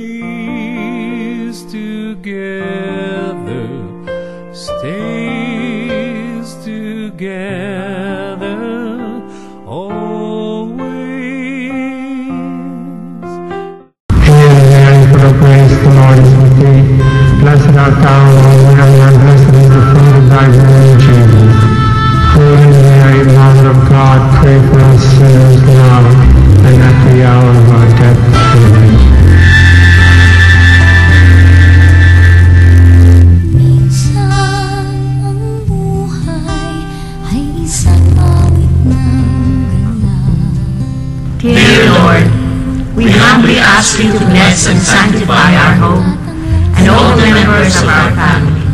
stays together, stays together always. Hail Mary, full of grace, the Lord is with thee. Blessed art thou among women, and blessed is the fruit of thy womb, Jesus. Holy Mary, Mother of God, pray for us sinners now and at the hour of our death. Amen. Dear Lord, we humbly ask you to bless and sanctify our home and all the members of our family.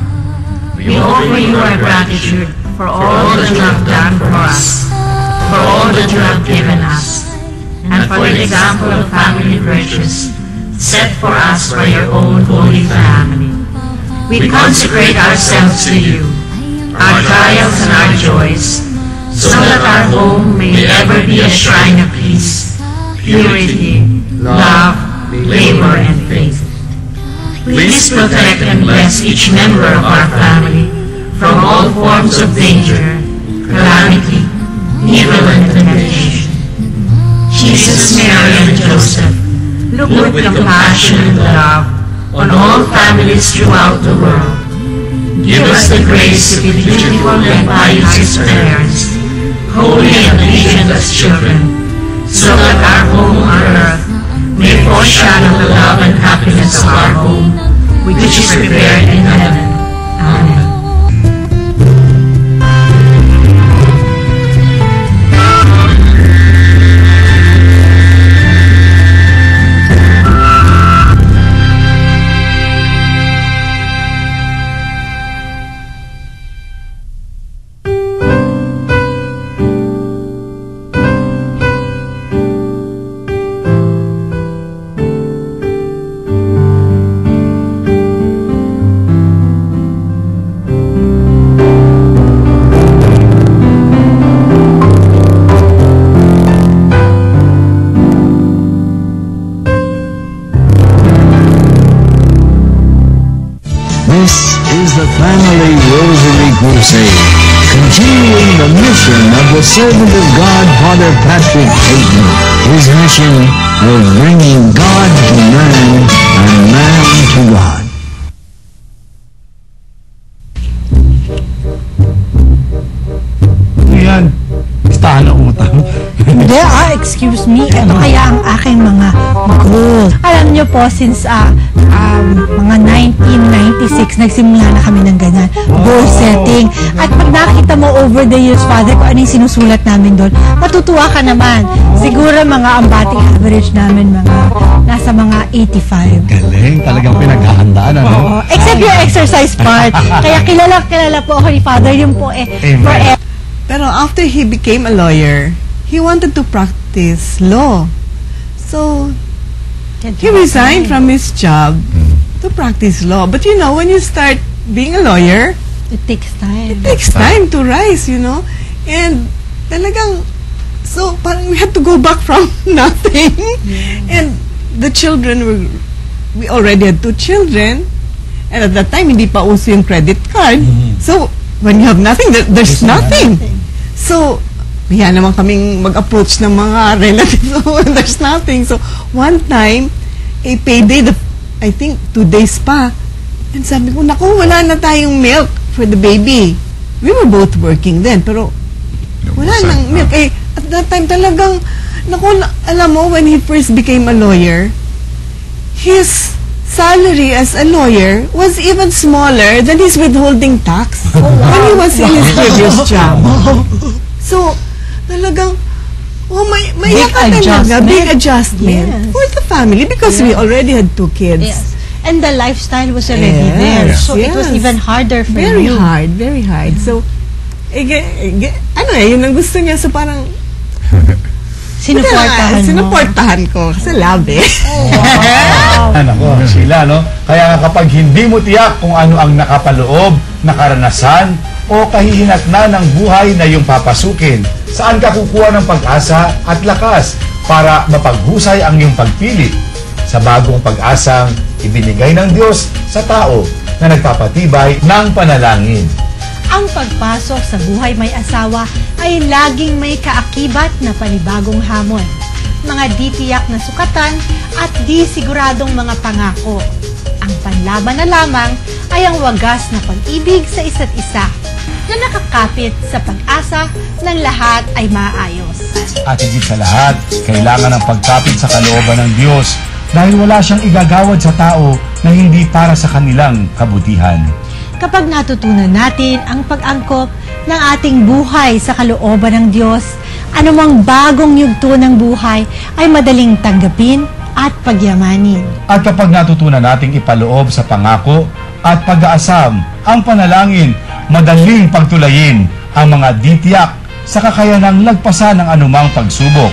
We offer you our gratitude for all that you have done for us, for all that you have given us, and for the example of family virtues set for us by your own holy family. We consecrate ourselves to you, our trials and our joys, so that our home may ever be a shrine of peace, purity, love, labor, and faith. Please protect and bless each member of our family from all forms of danger, calamity, evil, and temptation. Jesus, Mary, and Joseph, look with compassion and love on all families throughout the world. Give us the grace to be dutiful and pious as parents, holy and obedient as children, so that our home on earth may foreshadow the love and happiness of our home, which is prepared in heaven. Amen. This is the Family Rosary Crusade, continuing the mission of the servant of God, Father Patrick Peyton. His mission of bringing God to man and man to God. Yan, listahan ng utang. Hindi, excuse me. Ito kaya ang aking mga goal. Alam nyo po, since mga 1996, nagsimula na kami ng ganyan. Goal setting. At pag nakita mo over the years, Father, kung ano yung sinusulat namin doon, matutuwa ka naman. Siguro mga ang batting average namin, nasa mga 85. Galing, talagang pinaghahandaan, ano? Oo, except yung exercise part. Kaya kilala po ako ni Father, yun po forever. Pero after he became a lawyer, he wanted to practice law. So, he resigned from his job to practice law. But you know, when you start being a lawyer, it takes time. It takes time to rise, you know. And talagang, so parang we had to go back from nothing. Yeah. And the children we already had 2 children. And at that time, hindi pa uso yung credit card. So, when you have nothing, there's nothing. So, yan naman kaming mag-approach ng mga relatives. There's nothing. So, one time, a payday, I think 2 days pa. And sabi ko, naku, wala na tayong milk for the baby. We were both working then, pero wala nang milk. At that time talagang, naku, alam mo, when he first became a lawyer, his salary as a lawyer was even smaller than his withholding tax when he was in his previous job. So, talagang, may big adjustment for the family because we already had 2 kids. Yes. And the lifestyle was already there. So, it was even harder for you. Very hard. So, yun ang gusto niya. So, parang, sinuportahan ko. Kasi love eh. Nako, Sheila, no? Kaya kapag hindi mo tiyak kung ano ang nakapaloob, nakaranasan, o kahihinatnan ng buhay na iyong papasukin, saan ka kukuha ng pag-asa at lakas para mapaghusay ang iyong pagpili? sa bagong pag-asang ibinigay ng Diyos sa tao na nagpapatibay ng panalangin. Ang pagpasok sa buhay may asawa ay laging may kaakibat na panibagong hamon. Mga di-tiyak na sukatan at di siguradong mga pangako. Ang panlaban na lamang ay ang wagas na pag-ibig sa isa't isa na nakakapit sa pag-asa ng lahat ay maayos. At higit sa lahat, kailangan ng pagkapit sa kalooban ng Diyos dahil wala siyang igagawad sa tao na hindi para sa kanilang kabutihan. Kapag natutunan natin ang pag-angkop ng ating buhay sa kalooban ng Diyos, anumang bagong yugto ng buhay ay madaling tanggapin at pagyamanin. At kapag natutunan nating ipaloob sa pangako at pag-aasam ang panalangin, madaling pagtulayin ang mga di-tiyak sa kakayanang lagpasan ng anumang pagsubok.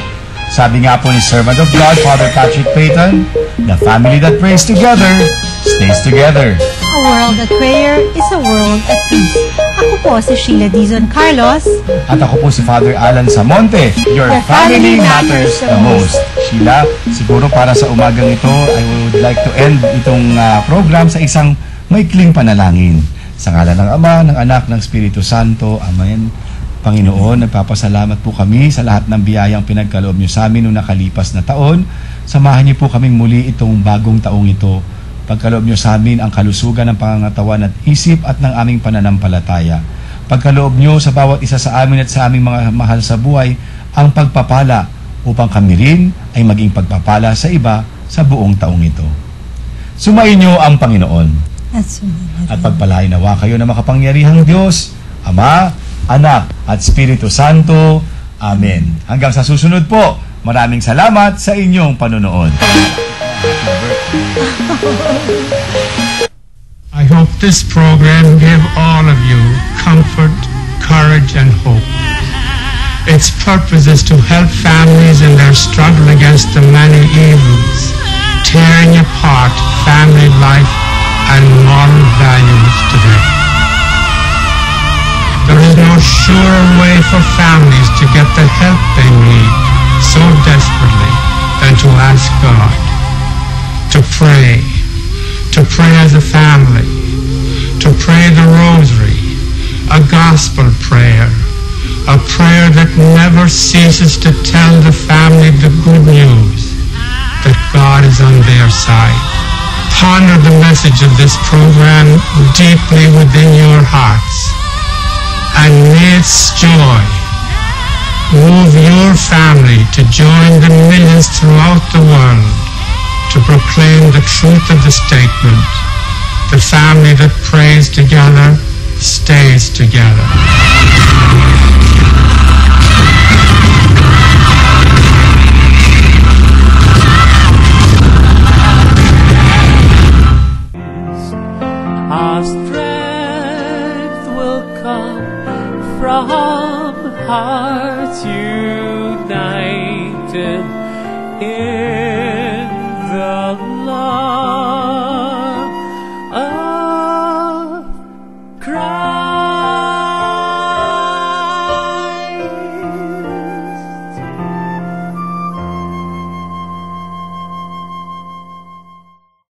Sabi nga po ni Servant of God, Father Patrick Peyton, the family that prays together, stays together. A world at prayer is a world at peace. Ako po si Sheila Dizon Carlos. At ako po si Father Alan Samonte. Your family matters the most. Sheila, siguro para sa umagang ito, I would like to end itong program sa isang maikling panalangin. Sa ngalan ng Ama, ng Anak, ng Espiritu Santo. Amen. Panginoon, nagpapasalamat po kami sa lahat ng biyayang pinagkaloob niyo sa amin noong nakalipas na taon. Samahan niyo po kaming muli itong bagong taong ito. Pagkaloob niyo sa amin ang kalusugan ng pangangatawan at isip at ng aming pananampalataya. Pagkaloob niyo sa bawat isa sa amin at sa aming mga mahal sa buhay ang pagpapala upang kami rin ay maging pagpapala sa iba sa buong taong ito. Sumayin niyo ang Panginoon. At pagpalain nawa kayo na makapangyarihang Diyos, Ama, Anak at Espiritu Santo. Amen. Hanggang sa susunod po, maraming salamat sa inyong panonood. I hope this program gave all of you comfort, courage, and hope. Its purpose is to help families in their struggle against the many evils, tearing apart family life and moral values today. There is no surer way for families to get the help they need so desperately than to ask God, to pray as a family, to pray the rosary, a gospel prayer, a prayer that never ceases to tell the family the good news that God is on their side. Ponder the message of this program deeply within your hearts, and may its joy move your family to join the millions throughout the world to proclaim the truth of the statement, the family that prays together stays together.